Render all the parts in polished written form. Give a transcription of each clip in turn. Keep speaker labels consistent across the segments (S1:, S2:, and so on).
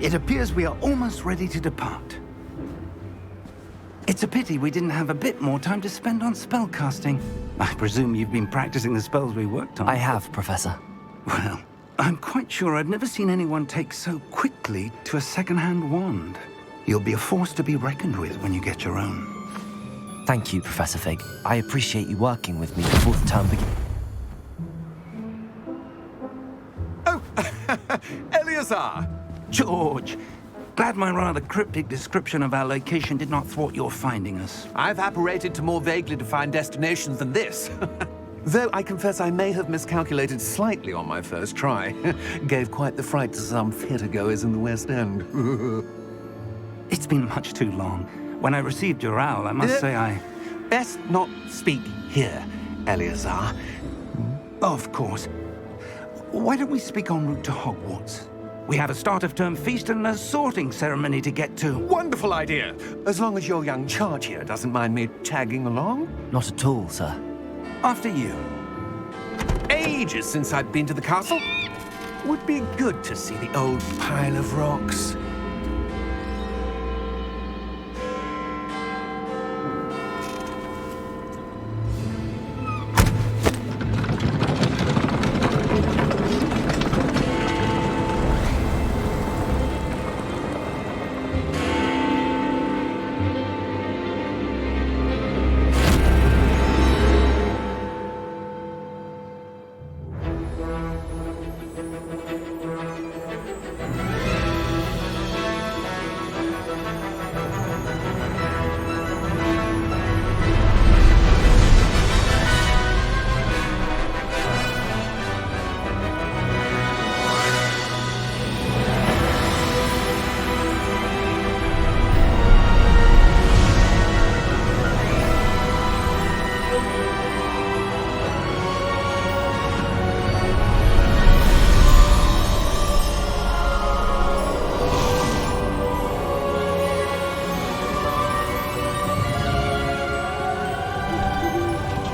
S1: It appears we are almost ready to depart. It's a pity we didn't have a bit more time to spend on spellcasting. I presume you've been practicing the spells we worked on.
S2: I have, Professor.
S1: Well, I'm quite sure I've never seen anyone take so quickly to a second-hand wand. You'll be a force to be reckoned with when you get your own.
S2: Thank you, Professor Fig. I appreciate you working with me before the term begins.
S3: Oh, Eleazar!
S1: George! Glad my rather cryptic description of our location did not thwart your finding us.
S3: I've apparated to more vaguely defined destinations than this. Though I confess I may have miscalculated slightly on my first try. Gave quite the fright to some theatergoers in the West End.
S1: It's been much too long. When I received your owl, I must say I...
S3: Best not speak here, Eleazar.
S1: Of course. Why don't we speak en route to Hogwarts? We have a start-of-term feast and a sorting ceremony to get to.
S3: Wonderful idea! As long as your young charge here doesn't mind me tagging along.
S2: Not at all, sir.
S1: After you.
S3: Ages since I've been to the castle. Would be good to see the old pile of rocks.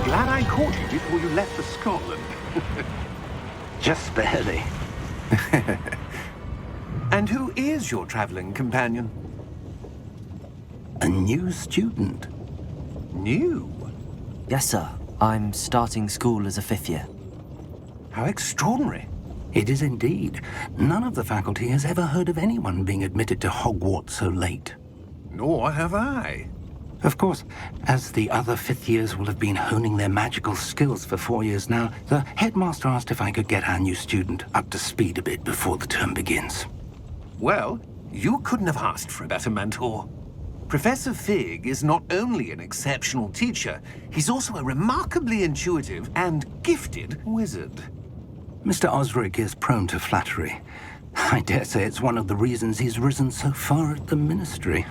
S3: Glad I caught you before you left for Scotland.
S1: Just barely.
S3: And who is your traveling companion?
S1: A new student.
S3: New?
S2: Yes, sir. I'm starting school as a 5th year.
S3: How extraordinary.
S1: It is indeed. None of the faculty has ever heard of anyone being admitted to Hogwarts so late.
S3: Nor have I.
S1: Of course, as the other 5th years will have been honing their magical skills for 4 years now, the headmaster asked if I could get our new student up to speed a bit before the term begins.
S3: Well, you couldn't have asked for a better mentor. Professor Fig is not only an exceptional teacher, he's also a remarkably intuitive and gifted wizard.
S1: Mr. Osric is prone to flattery. I dare say it's one of the reasons he's risen so far at the Ministry.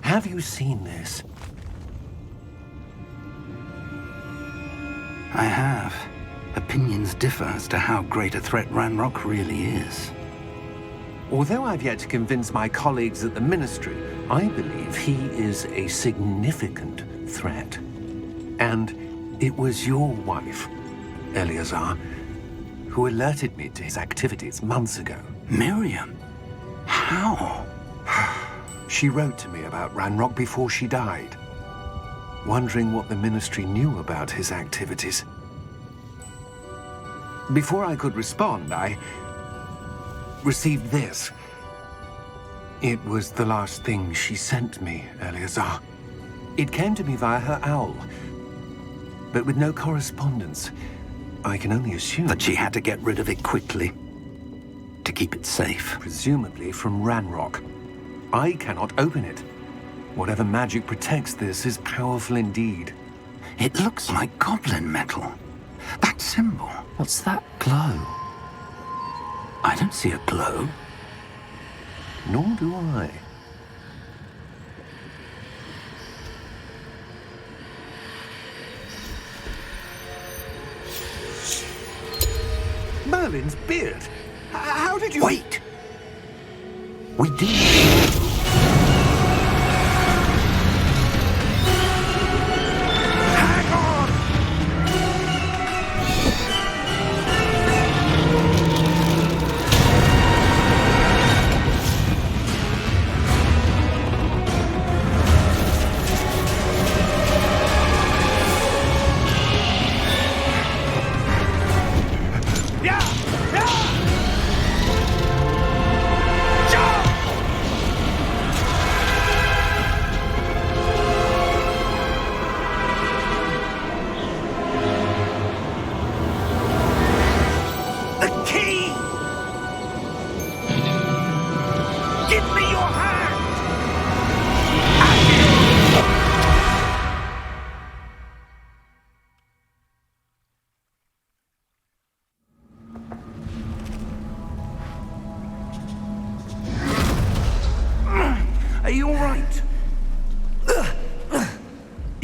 S3: Have you seen this?
S1: I have. Opinions differ as to how great a threat Ranrock really is.
S3: Although I've yet to convince my colleagues at the Ministry, I believe he is a significant threat. And it was your wife, Eleazar, who alerted me to his activities months ago.
S1: Miriam? How?
S3: She wrote to me about Ranrock before she died, wondering what the Ministry knew about his activities. Before I could respond, I received this. It was the last thing she sent me, Eleazar. It came to me via her owl, but with no correspondence. I can only assume
S1: That she had to get rid of it quickly, to keep it safe.
S3: presumably from Ranrock. I cannot open it. Whatever magic protects this is powerful indeed.
S1: It looks like goblin metal. That symbol.
S2: What's that glow?
S1: I don't see a glow.
S3: Nor do I. Merlin's beard. How did you...
S1: Wait! We do.
S3: Hang on!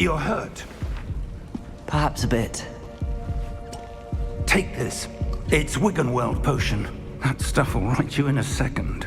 S1: You're hurt.
S2: Perhaps a bit.
S1: Take this. It's Wiggenweld potion. That stuff will right you in a second.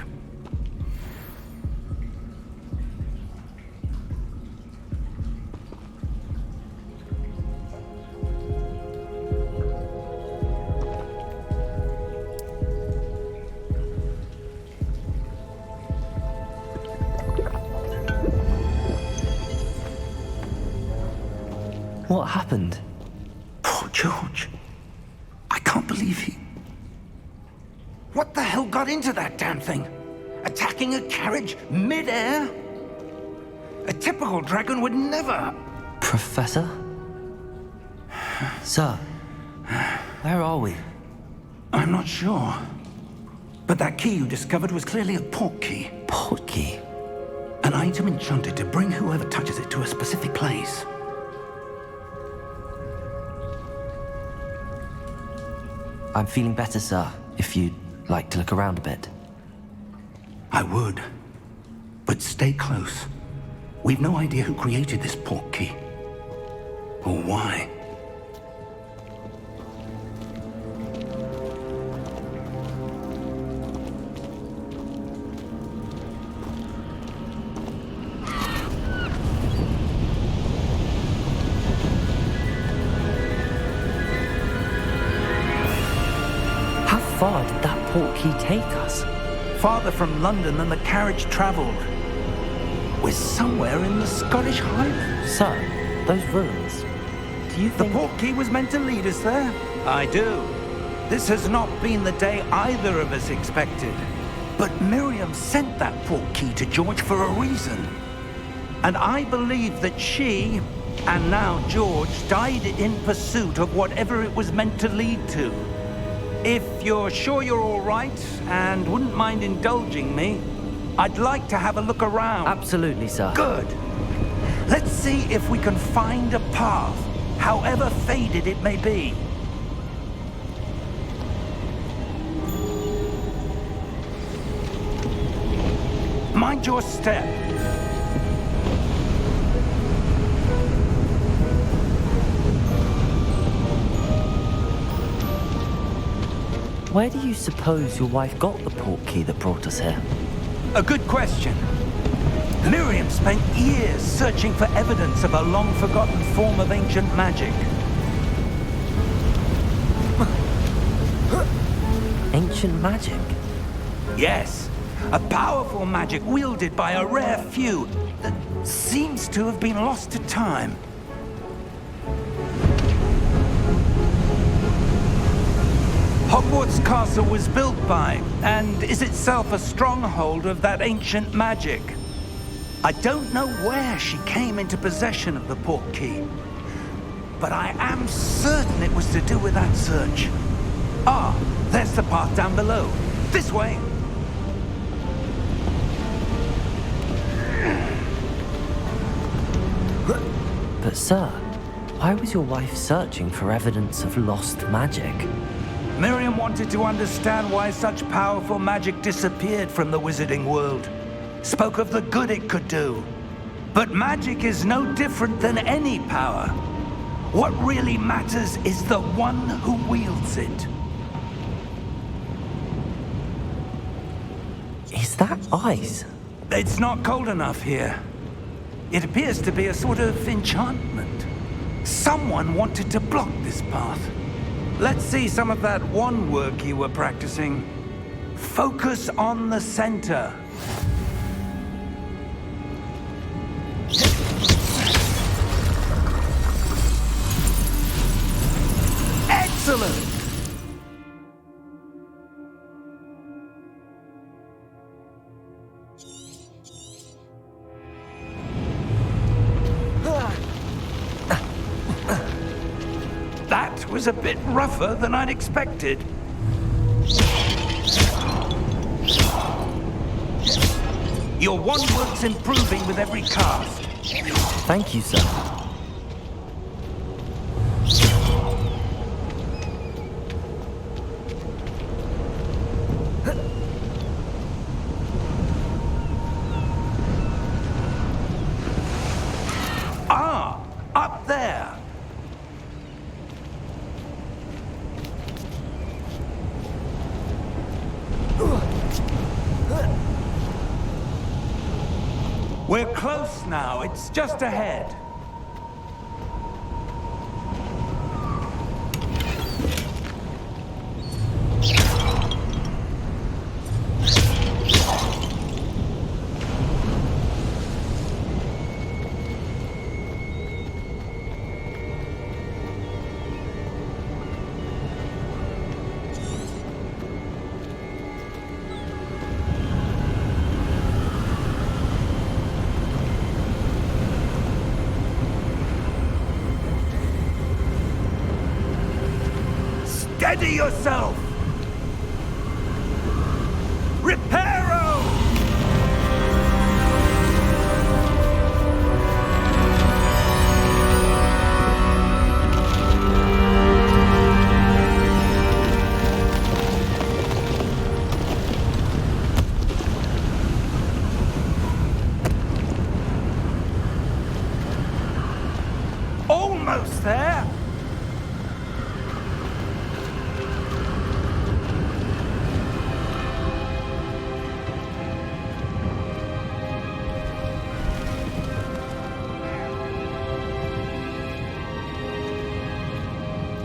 S2: What happened?
S1: Poor George. I can't believe he... What the hell got into that damn thing? Attacking a carriage mid-air? A typical dragon would never...
S2: Professor? Sir, where are we?
S1: I'm not sure. But that key you discovered was clearly a port key.
S2: Port key?
S1: An item enchanted to bring whoever touches it to a specific place.
S2: I'm feeling better, sir, if you'd like to look around a bit.
S1: I would. But stay close. We've no idea who created this port key. Or why.
S2: How far did that port key take us?
S1: Farther from London than the carriage traveled. We're somewhere in the Scottish Highlands.
S2: Sir, those ruins. Do you
S1: The
S2: think...
S1: port key was meant to lead us there? I do. This has not been the day either of us expected. But Miriam sent that port key to George for a reason. And I believe that she, and now George, died in pursuit of whatever it was meant to lead to. If you're sure you're all right, and wouldn't mind indulging me, I'd like to have a look around.
S2: Absolutely, sir.
S1: Good. Let's see if we can find a path, however faded it may be. Mind your step.
S2: Where do you suppose your wife got the port key that brought us here?
S1: A good question. Miriam spent years searching for evidence of a long-forgotten form of ancient magic.
S2: Ancient magic?
S1: Yes, a powerful magic wielded by a rare few that seems to have been lost to time. Hogwarts Castle was built by, and is itself a stronghold of that ancient magic. I don't know where she came into possession of the port key, but I am certain it was to do with that search. Ah, there's the path down below. This way.
S2: But sir, why was your wife searching for evidence of lost magic?
S1: Miriam wanted to understand why such powerful magic disappeared from the wizarding world. Spoke of the good it could do. But magic is no different than any power. What really matters is the one who wields it.
S2: Is that ice?
S1: It's not cold enough here. It appears to be a sort of enchantment. Someone wanted to block this path. Let's see some of that wand work you were practicing. Focus on the center. Excellent! That was a bit rougher than I'd expected. Your wand work's improving with every cast.
S2: Thank you, sir.
S1: Up there! We're close now. It's just ahead. Steady yourself! Reparo! Almost there!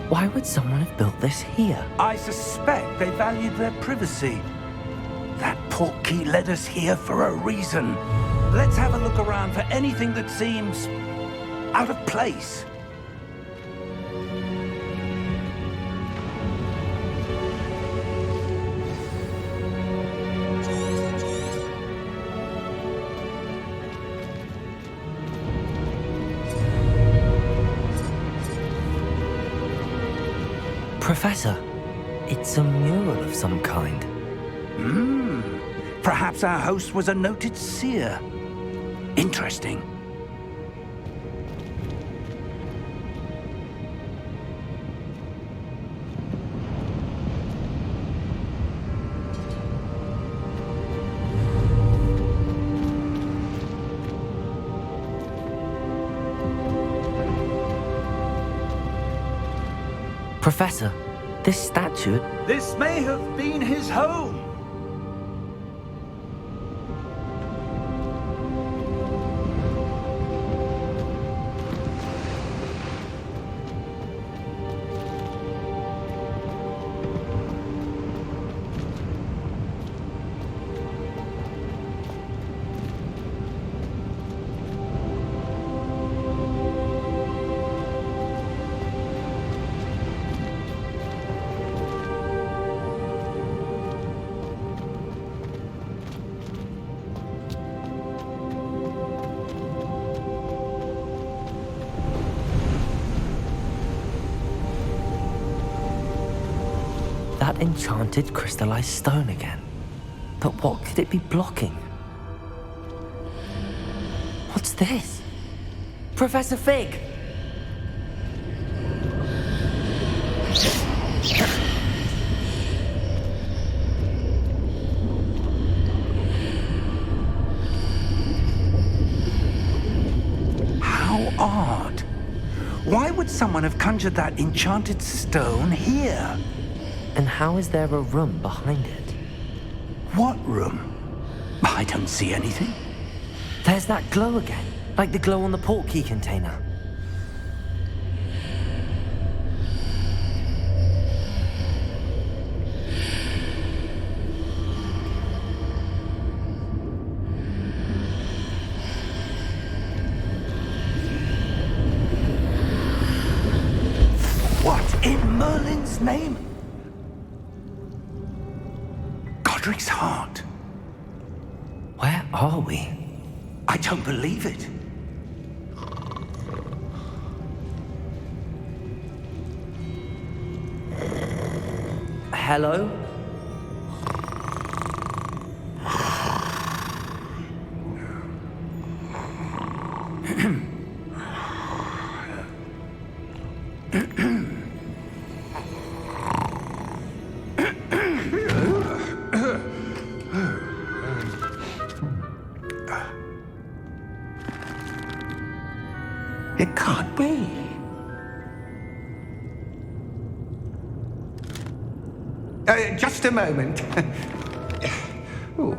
S2: Why would someone have built this here?
S1: I suspect they valued their privacy. That portkey led us here for a reason. Let's have a look around for anything that seems out of place.
S2: Professor, it's a mural of some kind.
S1: Perhaps our host was a noted seer. Interesting.
S2: Professor, this statue...
S1: This may have been his home.
S2: That enchanted crystallized stone again. But what could it be blocking? What's this? Professor Fig!
S1: How odd. Why would someone have conjured that enchanted stone here?
S2: And how is there a room behind it?
S1: What room? I don't see anything.
S2: There's that glow again, like the glow on the portkey container.
S1: What in Merlin's name? Godric's heart.
S2: Where are we?
S1: I don't believe it.
S2: Hello?
S1: It can't be?
S3: Just a moment. Ooh.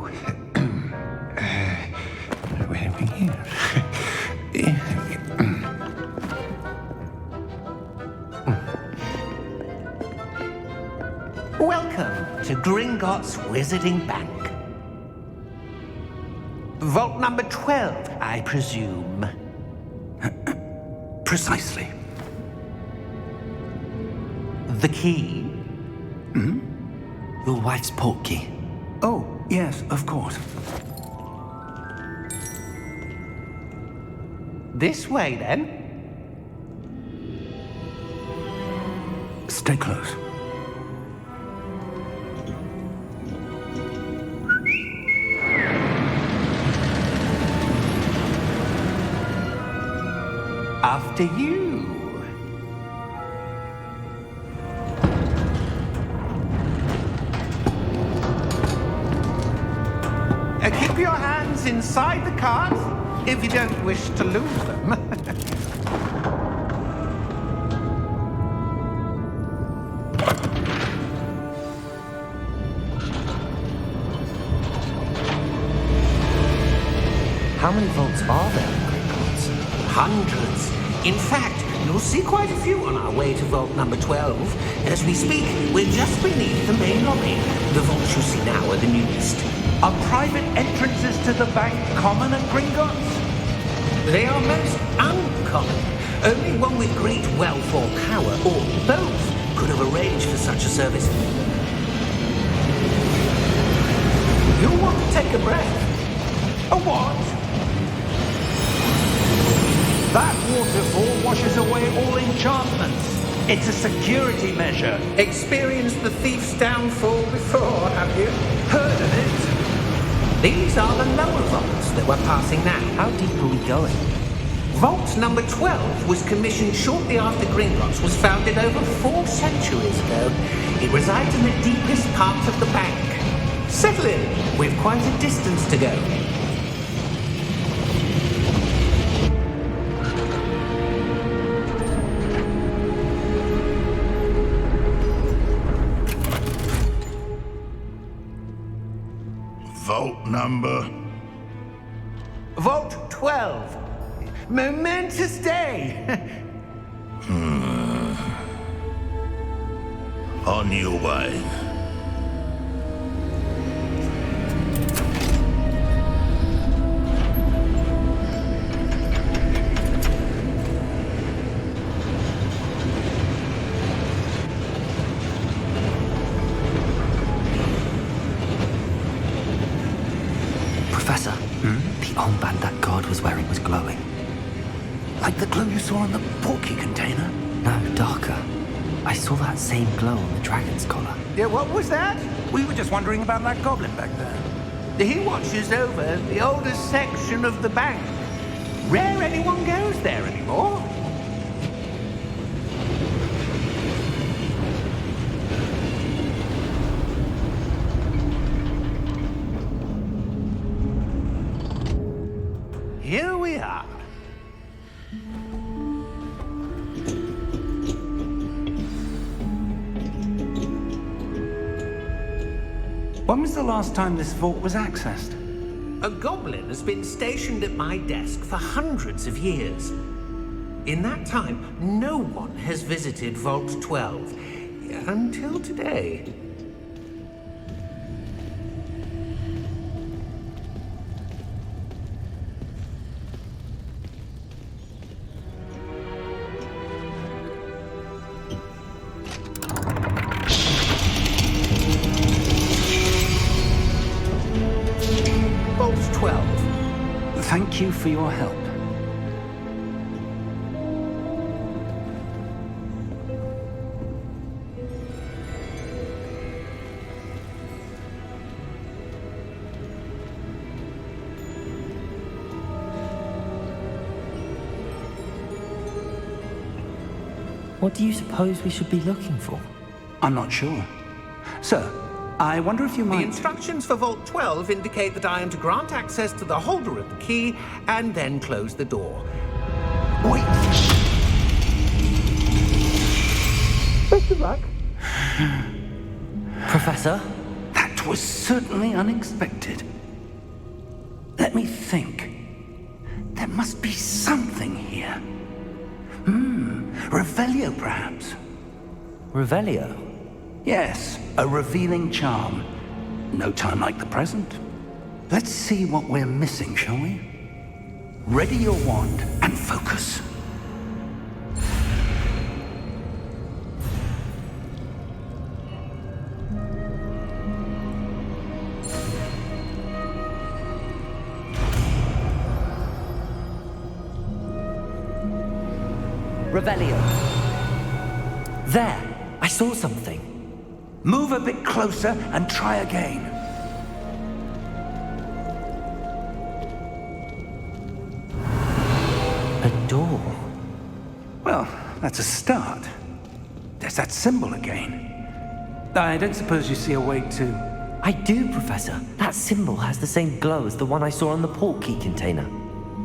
S3: Where are we here?
S4: Welcome to Gringotts Wizarding Bank. Vault number 12, I presume.
S1: Precisely.
S4: The key?
S2: Your wife's portkey.
S1: Oh, yes, of course.
S4: This way, then.
S1: Stay close.
S4: After you. Keep your hands inside the cart if you don't wish to lose them.
S2: How many vaults are there in Gringotts?
S4: Hundreds. In fact, you'll see quite a few on our way to vault number 12. As we speak, we're just beneath the main lobby. The vaults you see now are the newest.
S1: Are private entrances to the bank common at Gringotts?
S4: They are most uncommon. Only one with great wealth or power, or both, could have arranged for such a service. You'll want to take a breath. A what?
S1: That waterfall washes away all enchantments. It's a security measure.
S4: Experienced the thief's downfall before, have you?
S1: Heard of it?
S4: These are the lower vaults that we're passing now.
S2: How deep are we going?
S4: Vault number 12 was commissioned shortly after Gringotts was founded over 4 centuries ago. It resides in the deepest parts of the bank. Settle in. We've quite a distance to go.
S5: Vault number?
S4: Vault 12. Momentous day.
S5: On your way.
S2: Professor, the armband that guard was wearing was glowing.
S1: Like the glow you saw in the portkey container?
S2: No, darker. I saw that same glow on the dragon's collar.
S4: Yeah, what was that?
S1: We were just wondering about that goblin back there.
S4: He watches over the oldest section of the bank. Rare anyone goes there anymore. Here we are.
S1: When was the last time this vault was accessed?
S4: A goblin has been stationed at my desk for hundreds of years. In that time, no one has visited Vault 12. Until today. Vault 12.
S1: Thank you for your help.
S2: What do you suppose we should be looking for?
S1: I'm not sure. Sir, I wonder if you
S4: The
S1: might...
S4: instructions for Vault 12 indicate that I am to grant access to the holder of the key and then close the door.
S1: Wait!
S2: Professor?
S1: That was certainly unexpected. Let me think. There must be something here. Revelio, perhaps?
S2: Revelio?
S1: Yes, a revealing charm. No time like the present. Let's see what we're missing, shall we? Ready your wand and focus.
S2: Revelio. There! I saw something.
S1: Move a bit closer and try again.
S2: A door.
S1: Well, that's a start. There's that symbol again. I don't suppose you see a way to...
S2: I do, Professor. That symbol has the same glow as the one I saw on the port key container.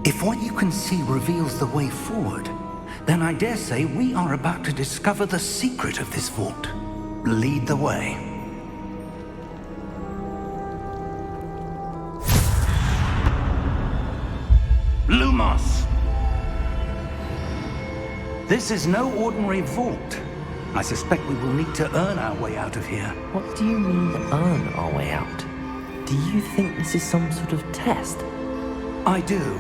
S1: If what you can see reveals the way forward, then I dare say we are about to discover the secret of this vault. Lead the way. Lumos! This is no ordinary vault. I suspect we will need to earn our way out of here.
S2: What do you mean, earn our way out? Do you think this is some sort of test?
S1: I do.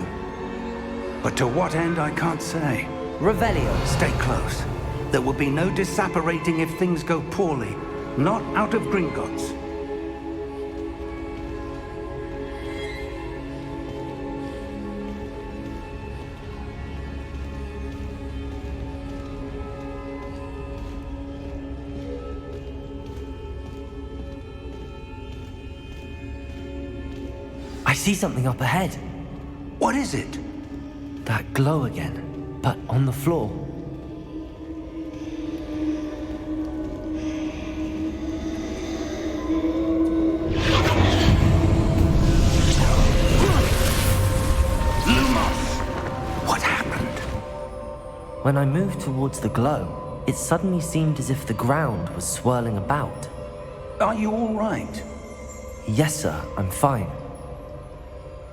S1: But to what end, I can't say.
S2: Revelio.
S1: Stay close. There will be no disapparating if things go poorly. Not out of Gringotts.
S2: I see something up ahead.
S1: What is it?
S2: That glow again, but on the floor.
S1: Lumos! What happened?
S2: When I moved towards the glow, it suddenly seemed as if the ground was swirling about.
S1: Are you all right?
S2: Yes, sir, I'm fine.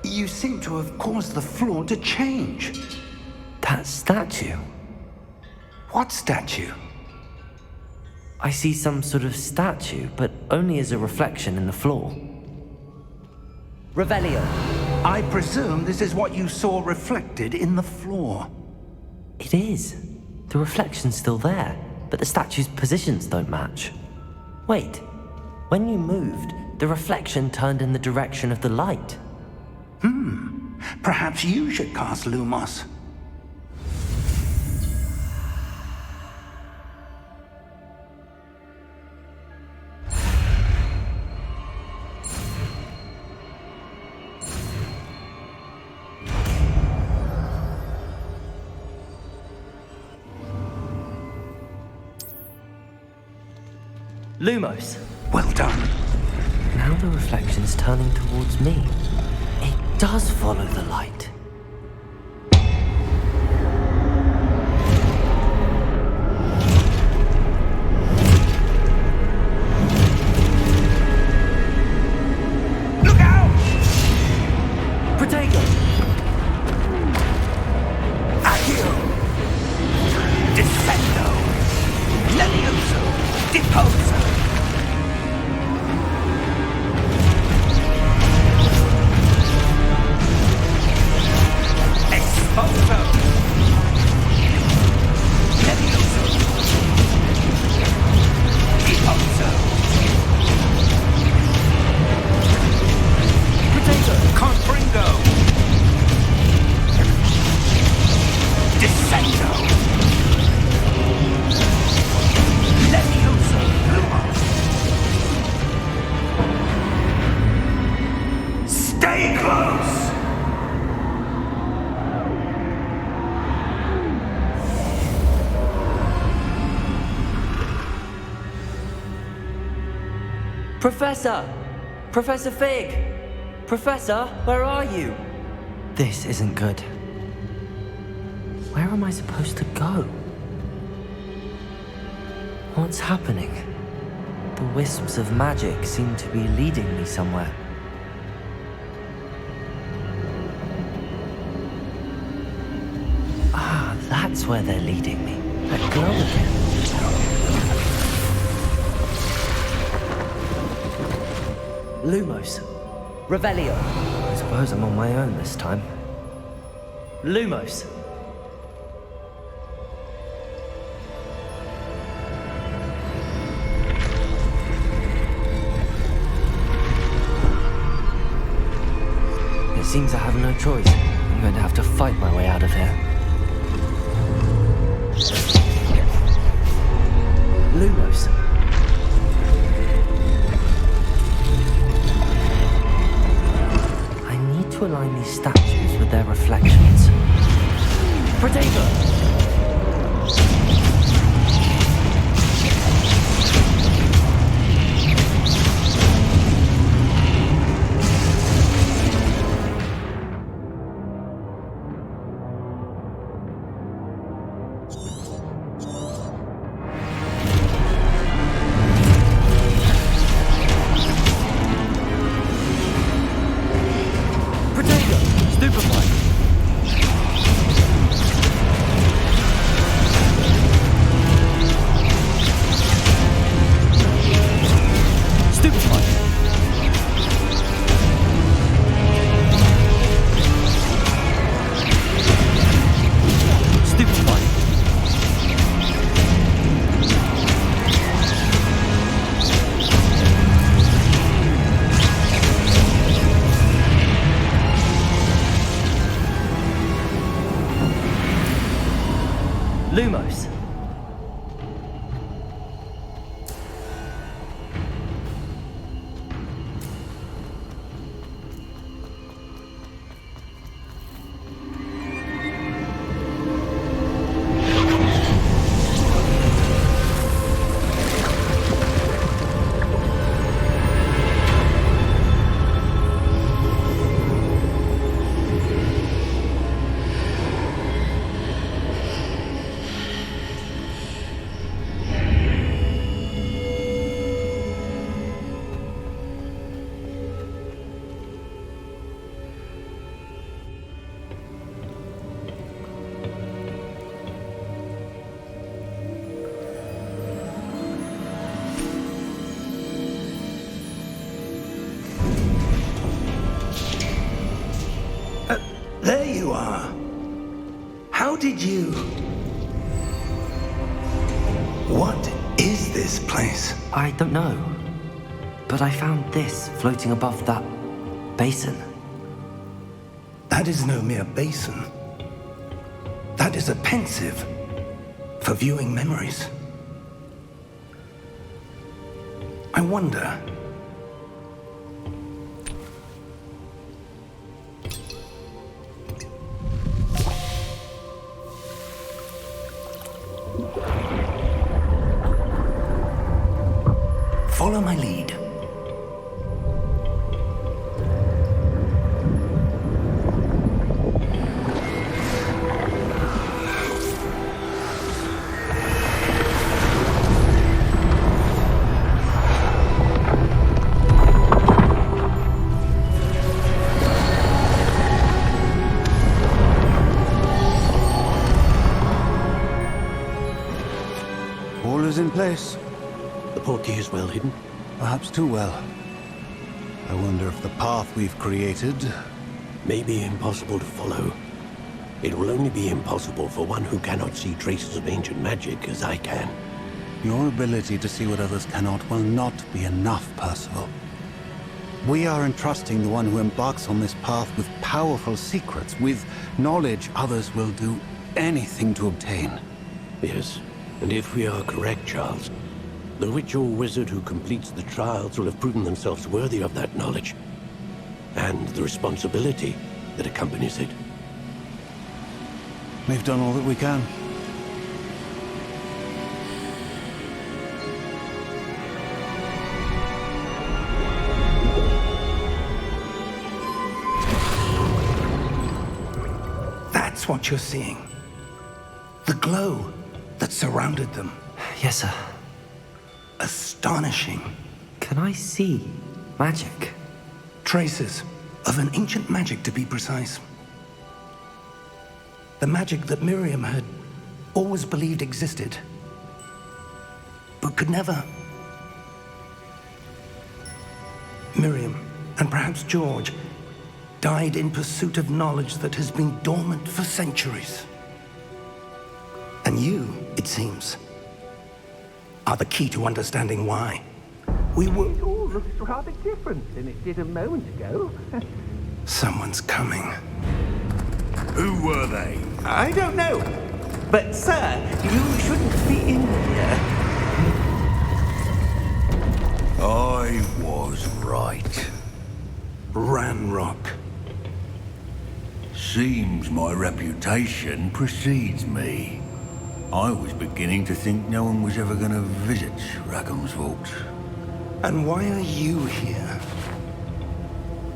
S1: You seem to have caused the floor to change.
S2: That statue.
S1: What statue?
S2: I see some sort of statue, but only as a reflection in the floor. Revelio.
S1: I presume this is what you saw reflected in the floor.
S2: It is. The reflection's still there, but the statue's positions don't match. Wait. When you moved, the reflection turned in the direction of the light.
S1: Perhaps you should cast Lumos.
S2: Lumos.
S1: Well done.
S2: Now the reflection's turning towards me. It does follow the light.
S1: Look out!
S2: Protego!
S1: Accio! Descendo! Levioso! Deposo! Exposo! Levioso! Deposo!
S2: Protego!
S1: Confringo! Descendo! Levioso! Lumos! Stay close!
S2: Professor! Professor Fig! Professor, where are you? This isn't good. Where am I supposed to go? What's happening? The wisps of magic seem to be leading me somewhere. Ah, that's where they're leading me. That glow again. Lumos. Revelio. I suppose I'm on my own this time. Lumos. It seems I have no choice. I'm going to have to fight my way out of here. Lumos. I need to align these statues with their reflections. Protego! Lumos.
S1: There you are. How did you... What is this place?
S2: I don't know. But I found this floating above that basin.
S1: That is no mere basin. That is a pensive for viewing memories. I wonder... Follow my lead.
S6: All is in place.
S7: The portkey is well hidden.
S6: Perhaps too well. I wonder if the path we've created...
S7: May be impossible to follow. It will only be impossible for one who cannot see traces of ancient magic as I can.
S6: Your ability to see what others cannot will not be enough, Percival. We are entrusting the one who embarks on this path with powerful secrets, with knowledge others will do anything to obtain.
S7: Yes, and if we are correct, Charles, the witch or wizard who completes the trials will have proven themselves worthy of that knowledge, and the responsibility that accompanies it.
S6: We've done all that we can.
S1: That's what you're seeing. The glow that surrounded them.
S2: Yes, sir.
S1: astonishing.
S2: Can I see magic?
S1: Traces of an ancient magic, to be precise. The magic that Miriam had always believed existed, but could never. Miriam, and perhaps George, died in pursuit of knowledge that has been dormant for centuries. And you, it seems, are the key to understanding why. We were...
S4: It all looks rather different than it did a moment ago.
S1: Someone's coming.
S5: Who were they?
S4: I don't know. But, sir, you shouldn't be in here.
S5: I was right.
S1: Ranrock.
S5: Seems my reputation precedes me. I was beginning to think no one was ever going to visit Rackham's vault.
S1: And why are you here?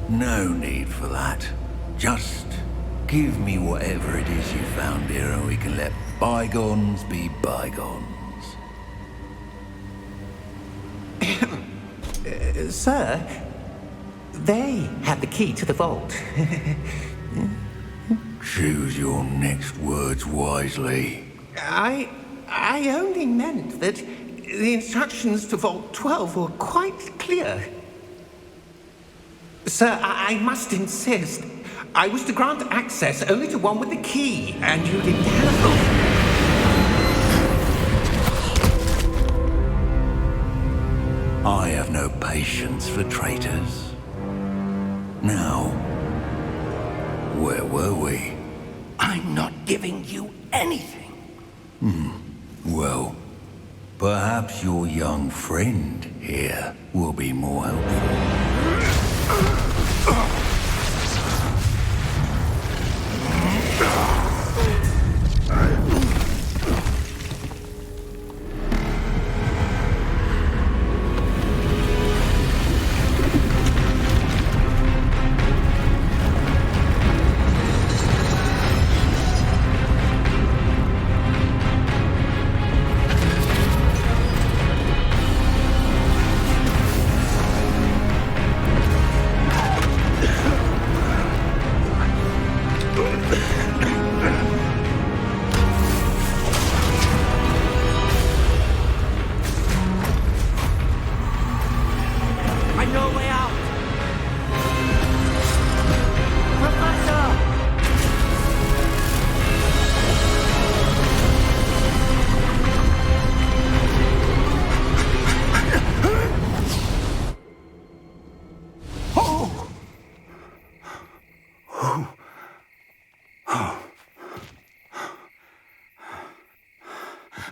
S5: No need for that. Just give me whatever it is you found here and we can let bygones be bygones.
S4: Sir, they had the key to the vault.
S5: Choose your next words wisely.
S4: I only meant that the instructions to Vault 12 were quite clear. Sir, I must insist. I was to grant access only to one with the key, and you didn't have...
S5: I have no patience for traitors. Now, where were we?
S1: I'm not giving you anything.
S5: Well, perhaps your young friend here will be more helpful.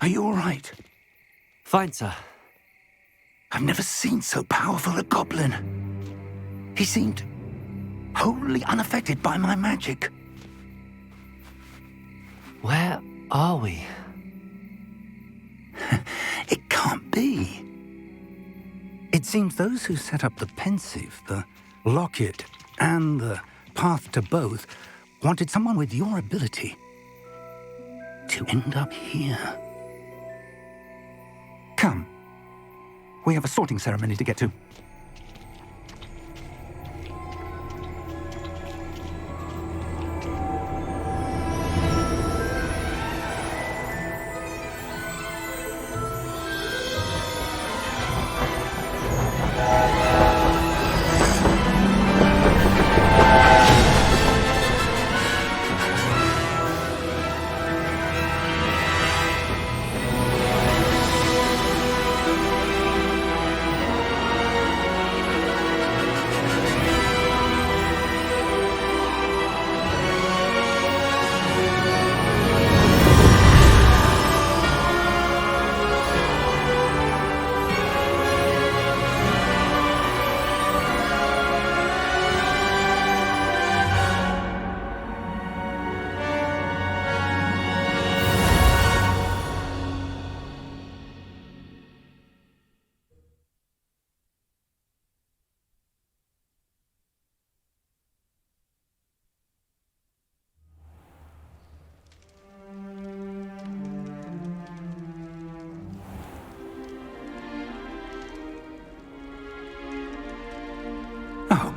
S1: Are you all right?
S2: Fine, sir.
S1: I've never seen so powerful a goblin. He seemed wholly unaffected by my magic.
S2: Where are we?
S1: It can't be. It seems those who set up the pensive, the locket, and the path to both wanted someone with your ability to end up here. Come. We have a sorting ceremony to get to.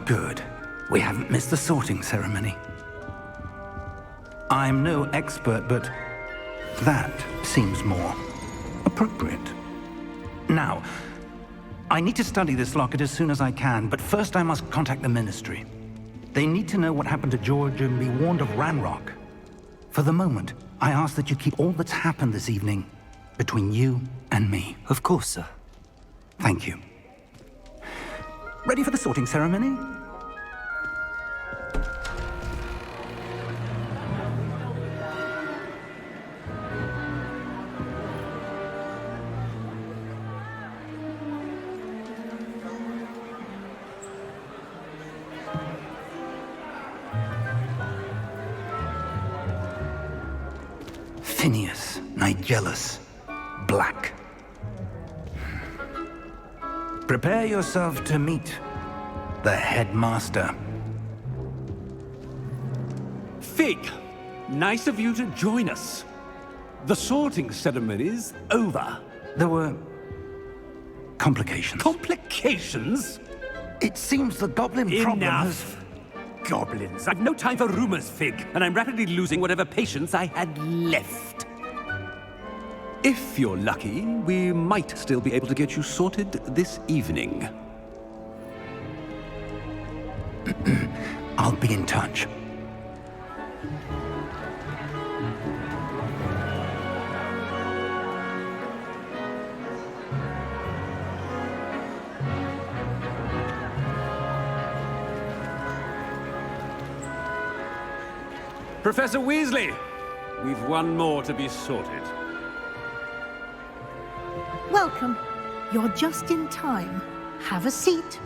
S1: Good. We haven't missed the sorting ceremony. I'm no expert, but that seems more appropriate. Now, I need to study this locket as soon as I can, but first I must contact the Ministry. They need to know what happened to George and be warned of Ranrock. For the moment, I ask that you keep all that's happened this evening between you and me.
S2: Of course, sir.
S1: Thank you. Ready for the sorting ceremony? Phineas, Nigellus, Black. Prepare yourself to meet the headmaster.
S8: Fig, nice of you to join us. The sorting ceremony's over.
S1: There were complications.
S8: Complications?
S1: It seems the goblin problem has...
S8: Enough! Goblins. I've no time for rumors, Fig, and I'm rapidly losing whatever patience I had left. If you're lucky, we might still be able to get you sorted this evening.
S1: I'll be in touch.
S8: Professor Weasley, we've one more to be sorted.
S9: Welcome. You're just in time. Have a seat.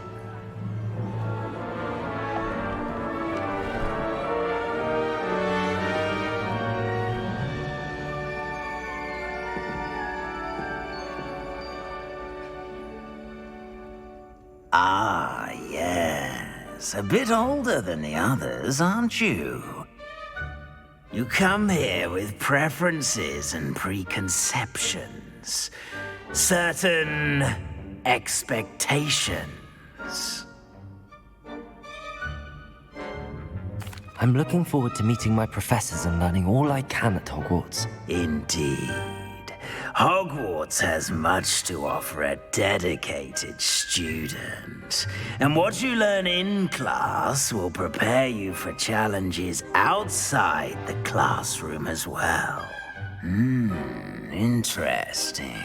S10: Ah, yes. A bit older than the others, aren't you? You come here with preferences and preconceptions. Certain expectations.
S2: I'm looking forward to meeting my professors and learning all I can at Hogwarts.
S10: Indeed. Hogwarts has much to offer a dedicated student. And what you learn in class will prepare you for challenges outside the classroom as well. Interesting.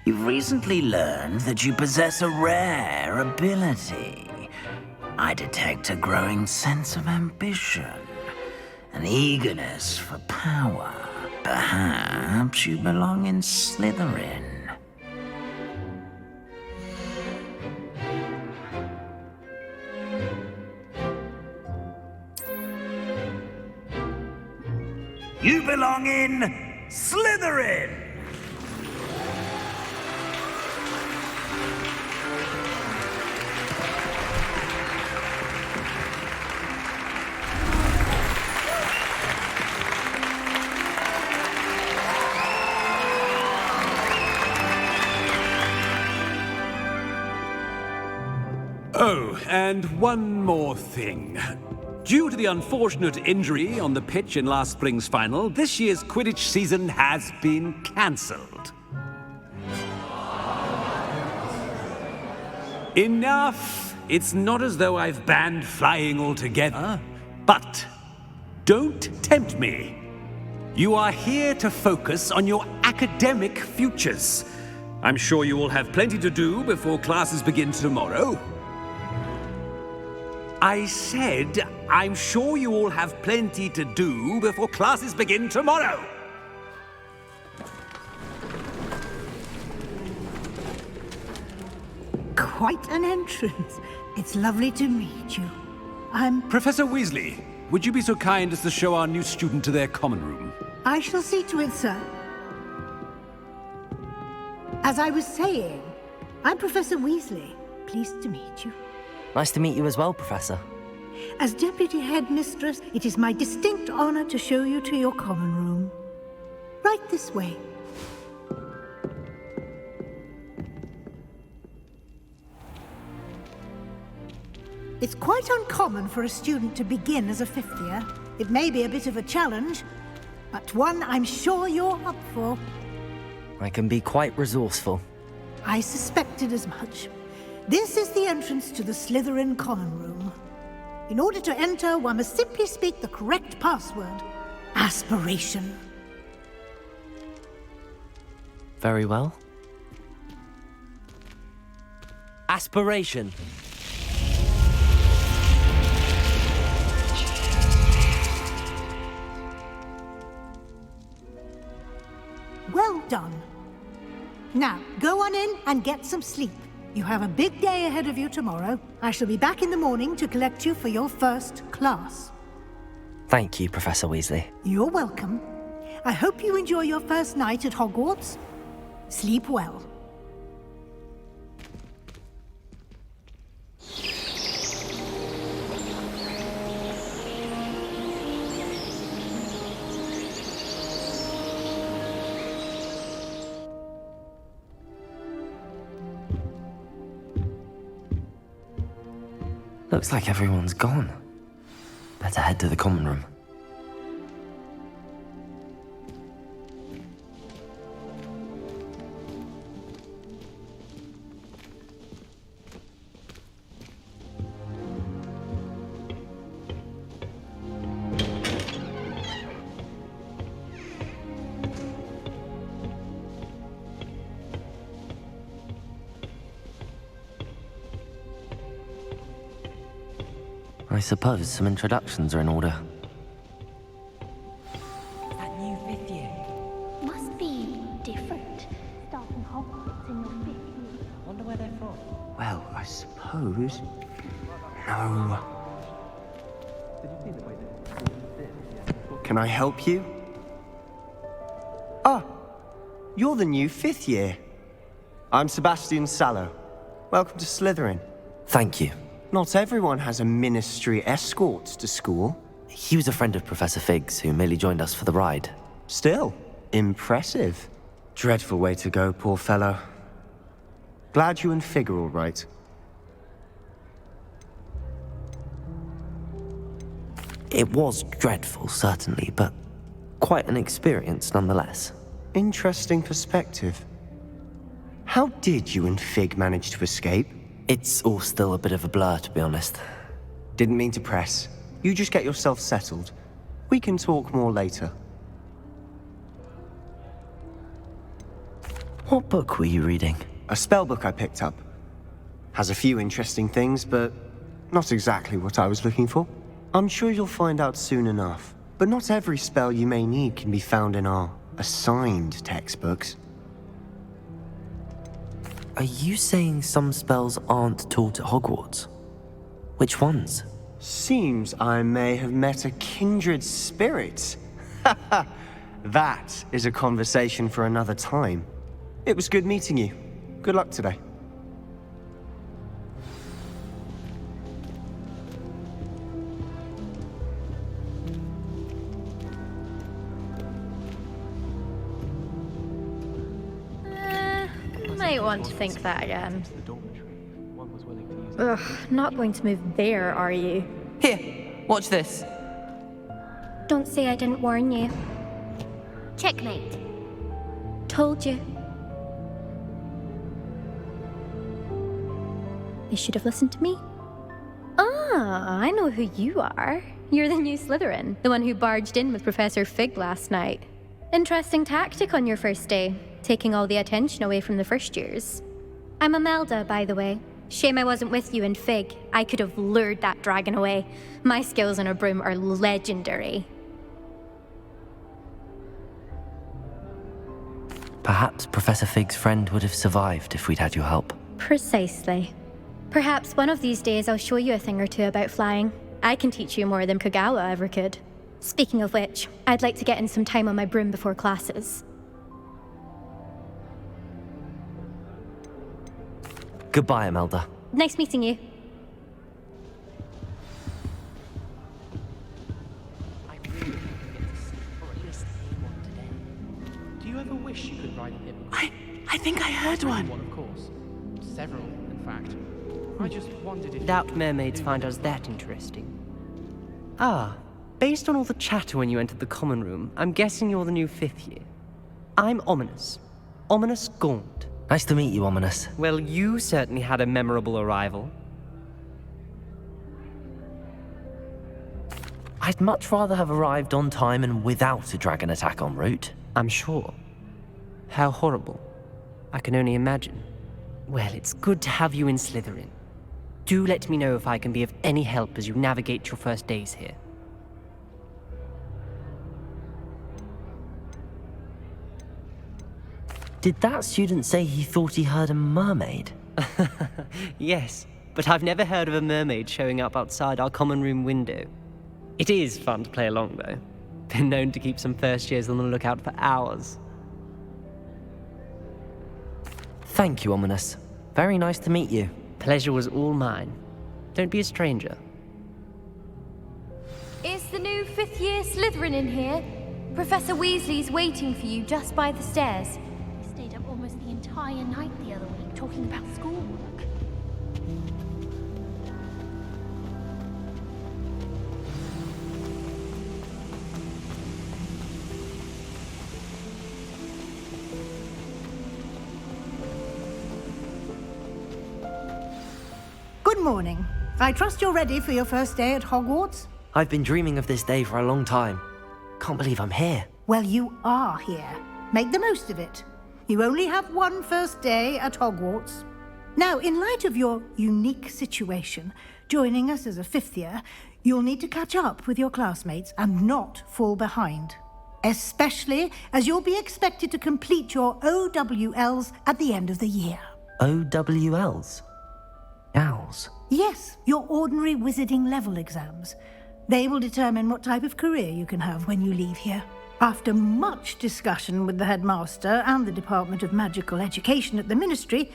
S10: You've recently learned that you possess a rare ability. I detect a growing sense of ambition, an eagerness for power. Perhaps you belong in Slytherin. You belong in Slytherin!
S8: Oh, and one more thing. Due to the unfortunate injury on the pitch in last spring's final, this year's Quidditch season has been cancelled. Enough! It's not as though I've banned flying altogether, but don't tempt me. You are here to focus on your academic futures. I'm sure you will have plenty to do before classes begin tomorrow. I said, I'm sure you all have plenty to do before classes begin tomorrow.
S9: Quite an entrance. It's lovely to meet you.
S8: Professor Weasley, would you be so kind as to show our new student to their common room?
S9: I shall see to it, sir. As I was saying, I'm Professor Weasley. Pleased to meet you.
S2: Nice to meet you as well, Professor.
S9: As Deputy Headmistress, it is my distinct honor to show you to your common room. Right this way. It's quite uncommon for a student to begin as a fifth year. It may be a bit of a challenge, but one I'm sure you're up for.
S2: I can be quite resourceful.
S9: I suspected as much. This is the entrance to the Slytherin common room. In order to enter, one must simply speak the correct password. Aspiration.
S2: Very well. Aspiration.
S9: Well done. Now, go on in and get some sleep. You have a big day ahead of you tomorrow. I shall be back in the morning to collect you for your first class.
S2: Thank you, Professor Weasley.
S9: You're welcome. I hope you enjoy your first night at Hogwarts. Sleep well.
S2: Looks like everyone's gone. Better head to the common room. I suppose some introductions are in order.
S11: That new fifth year
S12: Must be different. Starting Hogwarts in your fifth year.
S11: Wonder where they're from.
S13: Well, I suppose... No. Can I help you? Ah, you're the new fifth year. I'm Sebastian Sallow. Welcome to Slytherin.
S2: Thank you.
S13: Not everyone has a ministry escort to school.
S2: He was a friend of Professor Fig's who merely joined us for the ride.
S13: Still, impressive. Dreadful way to go, poor fellow. Glad you and Fig are all right.
S2: It was dreadful, certainly, but quite an experience nonetheless.
S13: Interesting perspective. How did you and Fig manage to escape?
S2: It's all still a bit of a blur, to be honest.
S13: Didn't mean to press. You just get yourself settled. We can talk more later.
S2: What book were you reading?
S13: A spell book I picked up. Has a few interesting things, but not exactly what I was looking for. I'm sure you'll find out soon enough. But not every spell you may need can be found in our assigned textbooks.
S2: Are you saying some spells aren't taught at Hogwarts? Which ones?
S13: Seems I may have met a kindred spirit. That is a conversation for another time. It was good meeting you. Good luck today.
S14: Might want to think that again. Ugh, not going to move there, are you?
S11: Here, watch this.
S12: Don't say I didn't warn you. Checkmate. Told you. They should have listened to me.
S14: Ah, I know who you are. You're the new Slytherin, the one who barged in with Professor Fig last night. Interesting tactic on your first day, taking all the attention away from the first years.
S12: I'm Imelda, by the way. Shame I wasn't with you and Fig. I could have lured that dragon away. My skills on a broom are legendary.
S2: Perhaps Professor Fig's friend would have survived if we'd had your help.
S14: Precisely.
S12: Perhaps one of these days I'll show you a thing or two about flying.
S14: I can teach you more than Kagawa ever could.
S12: Speaking of which, I'd like to get in some time on my broom before classes.
S2: Goodbye, Imelda.
S12: Nice meeting you.
S11: Do you ever wish you could ride a hippo?
S15: I think I heard one.
S11: Of course. Several, in fact. I just wondered if...
S15: Doubt mermaids find us that interesting. Ah, based on all the chatter when you entered the common room, I'm guessing you're the new 5th year. I'm Ominous. Ominous Gaunt.
S2: Nice to meet you, Ominous.
S15: Well, you certainly had a memorable arrival.
S2: I'd much rather have arrived on time and without a dragon attack en route.
S15: I'm sure. How horrible. I can only imagine. Well, it's good to have you in Slytherin. Do let me know if I can be of any help as you navigate your first days here.
S2: Did that student say he thought he heard a mermaid?
S15: Yes, but I've never heard of a mermaid showing up outside our common room window. It is fun to play along, though. Been known to keep some first years on the lookout for hours.
S2: Thank you, Ominous. Very nice to meet you.
S15: Pleasure was all mine. Don't be a stranger.
S14: Is the new 5th year Slytherin in here? Professor Weasley's waiting for you just by the stairs.
S16: We stayed up almost the entire night the other week talking about schoolwork.
S9: Good morning. I trust you're ready for your first day at Hogwarts?
S2: I've been dreaming of this day for a long time. Can't believe I'm here.
S9: Well, you are here. Make the most of it. You only have one first day at Hogwarts. Now, in light of your unique situation, joining us as a 5th year, you'll need to catch up with your classmates and not fall behind. Especially as you'll be expected to complete your OWLs at the end of the year.
S2: OWLs? Owls?
S9: Yes, your ordinary wizarding level exams. They will determine what type of career you can have when you leave here. After much discussion with the headmaster and the Department of Magical Education at the Ministry,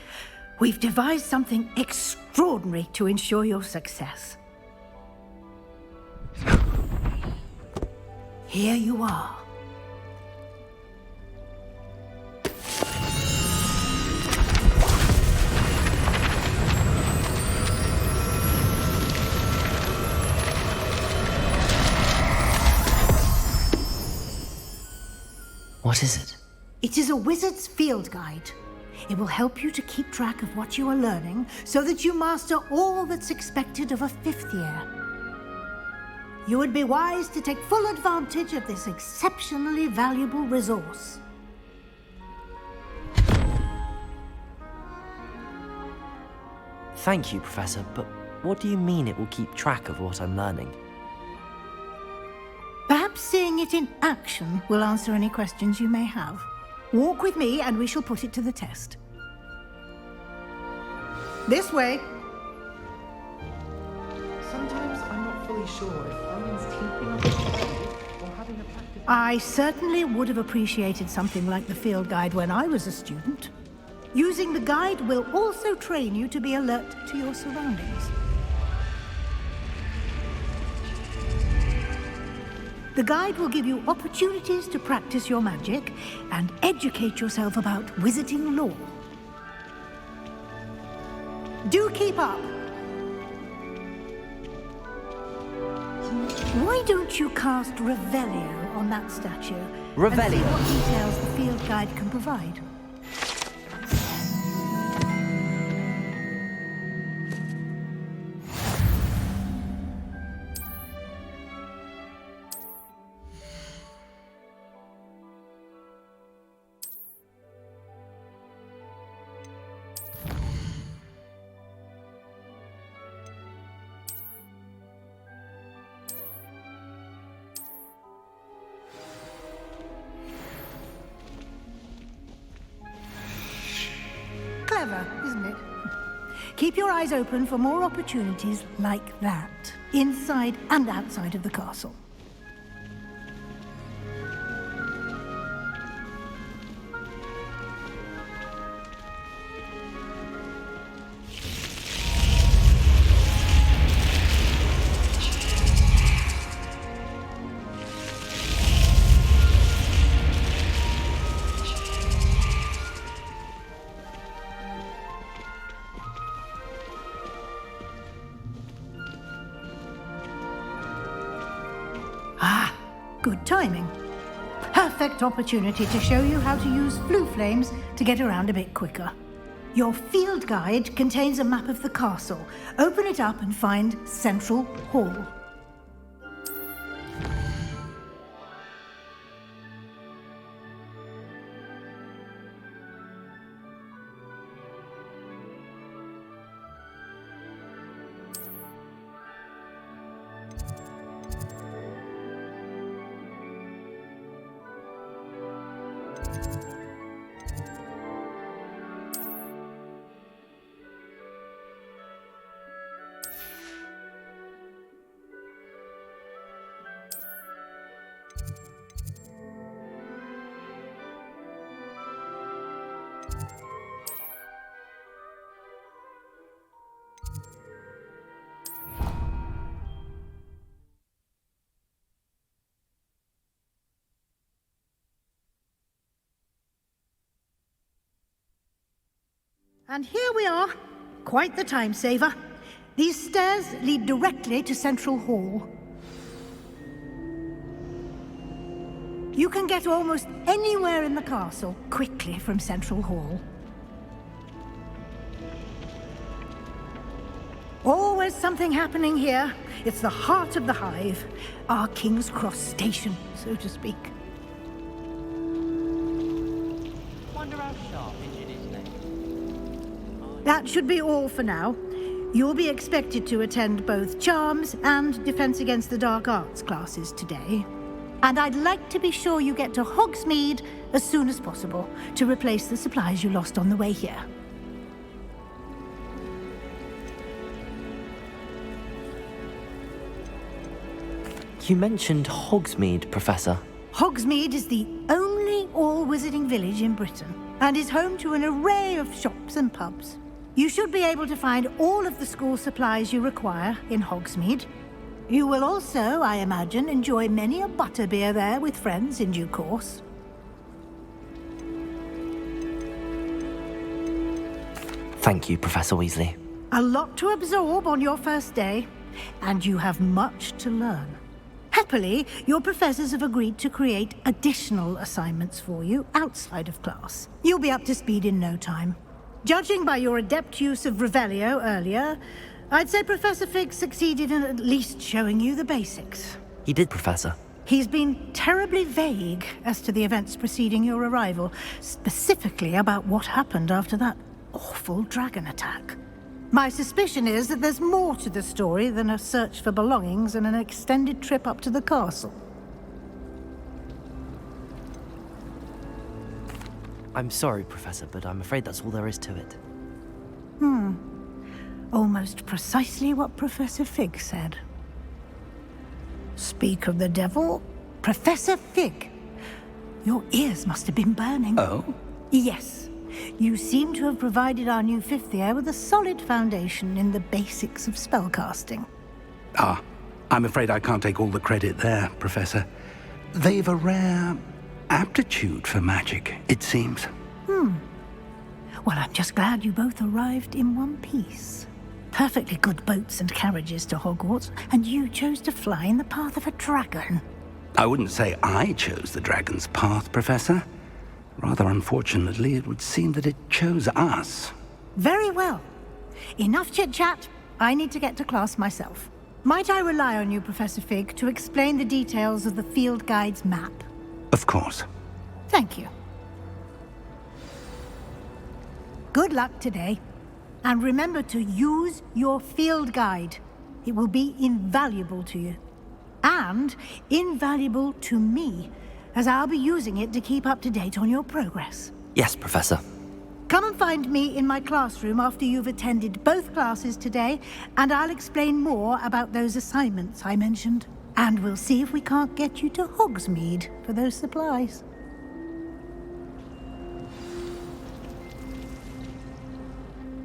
S9: we've devised something extraordinary to ensure your success. Here you are.
S2: What is it?
S9: It is a wizard's field guide. It will help you to keep track of what you are learning so that you master all that's expected of a 5th year. You would be wise to take full advantage of this exceptionally valuable resource.
S2: Thank you, Professor, but what do you mean it will keep track of what I'm learning?
S9: Perhaps seeing it in action will answer any questions you may have. Walk with me and we shall put it to the test. This way.
S11: Sometimes I'm not fully sure if Owen's keeping up with the or having a practice...
S9: I certainly would have appreciated something like the field guide when I was a student. Using the guide will also train you to be alert to your surroundings. The guide will give you opportunities to practice your magic and educate yourself about wizarding lore. Do keep up! Why don't you cast Revelio on that statue?
S2: Revelio?
S9: And see what details the field guide can provide. Clever, isn't it? Keep your eyes open for more opportunities like that, inside and outside of the castle. Good timing. Perfect opportunity to show you how to use flue flames to get around a bit quicker. Your field guide contains a map of the castle. Open it up and find Central Hall. And here we are. Quite the time saver. These stairs lead directly to Central Hall. You can get almost anywhere in the castle quickly from Central Hall. Always something happening here. It's the heart of the hive. Our King's Cross station, so to speak.
S15: Wonder how sharp Injured is next.
S9: That should be all for now. You'll be expected to attend both Charms and Defense Against the Dark Arts classes today. And I'd like to be sure you get to Hogsmeade as soon as possible to replace the supplies you lost on the way here.
S2: You mentioned Hogsmeade, Professor.
S9: Hogsmeade is the only all-wizarding village in Britain and is home to an array of shops and pubs. You should be able to find all of the school supplies you require in Hogsmeade. You will also, I imagine, enjoy many a butterbeer there with friends in due course.
S2: Thank you, Professor Weasley.
S9: A lot to absorb on your first day, and you have much to learn. Happily, your professors have agreed to create additional assignments for you outside of class. You'll be up to speed in no time. Judging by your adept use of Revelio earlier, I'd say Professor Fig succeeded in at least showing you the basics.
S2: He did, Professor.
S9: He's been terribly vague as to the events preceding your arrival, specifically about what happened after that awful dragon attack. My suspicion is that there's more to the story than a search for belongings and an extended trip up to the castle.
S2: I'm sorry, Professor, but I'm afraid that's all there is to it.
S9: Almost precisely what Professor Fig said. Speak of the devil, Professor Fig. Your ears must have been burning.
S1: Oh?
S9: Yes. You seem to have provided our new fifth year with a solid foundation in the basics of spellcasting.
S1: Ah, I'm afraid I can't take all the credit there, Professor. They've a rare aptitude for magic, it seems.
S9: Well, I'm just glad you both arrived in one piece. Perfectly good boats and carriages to Hogwarts, and you chose to fly in the path of a dragon.
S1: I wouldn't say I chose the dragon's path, Professor. Rather unfortunately, it would seem that it chose us.
S9: Very well. Enough chit-chat. I need to get to class myself. Might I rely on you, Professor Fig, to explain the details of the field guide's map?
S1: Of course.
S9: Thank you. Good luck today. And remember to use your field guide. It will be invaluable to you. And invaluable to me, as I'll be using it to keep up to date on your progress.
S2: Yes, Professor.
S9: Come and find me in my classroom after you've attended both classes today, and I'll explain more about those assignments I mentioned. And we'll see if we can't get you to Hogsmeade for those supplies.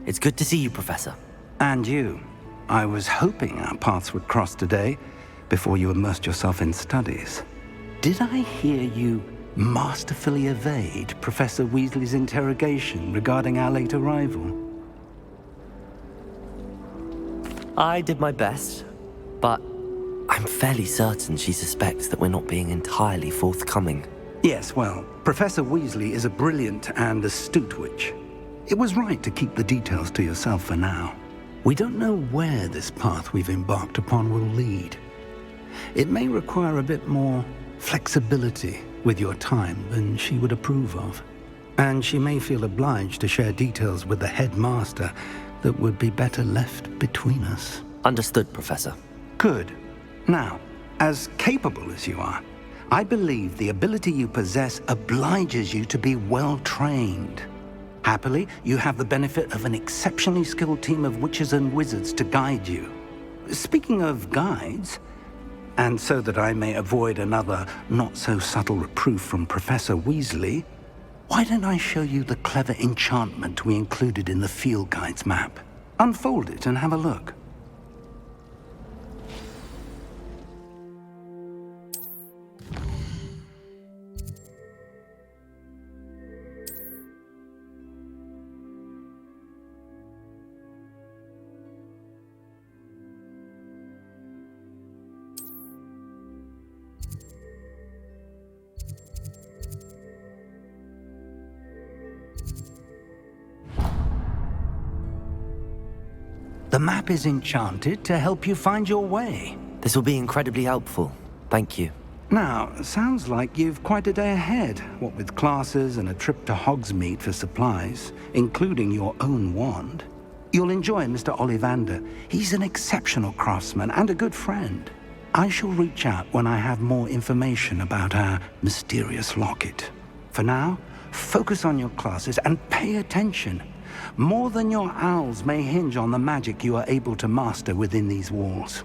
S2: It's good to see you, Professor.
S1: And you. I was hoping our paths would cross today, before you immersed yourself in studies. Did I hear you masterfully evade Professor Weasley's interrogation regarding our late arrival?
S2: I did my best, but I I'm fairly certain she suspects that we're not being entirely forthcoming.
S1: Yes, well, Professor Weasley is a brilliant and astute witch. It was right to keep the details to yourself for now. We don't know where this path we've embarked upon will lead. It may require a bit more flexibility with your time than she would approve of. And she may feel obliged to share details with the headmaster that would be better left between us.
S2: Understood, Professor.
S1: Good. Now, as capable as you are, I believe the ability you possess obliges you to be well trained. Happily, you have the benefit of an exceptionally skilled team of witches and wizards to guide you. Speaking of guides, and so that I may avoid another not-so-subtle reproof from Professor Weasley, why don't I show you the clever enchantment we included in the field guide's map? Unfold it and have a look. The map is enchanted to help you find your way.
S2: This will be incredibly helpful. Thank you.
S1: Now, sounds like you've quite a day ahead, what with classes and a trip to Hogsmeade for supplies, including your own wand. You'll enjoy Mr. Ollivander. He's an exceptional craftsman and a good friend. I shall reach out when I have more information about our mysterious locket. For now, focus on your classes and pay attention. More than your owls may hinge on the magic you are able to master within these walls.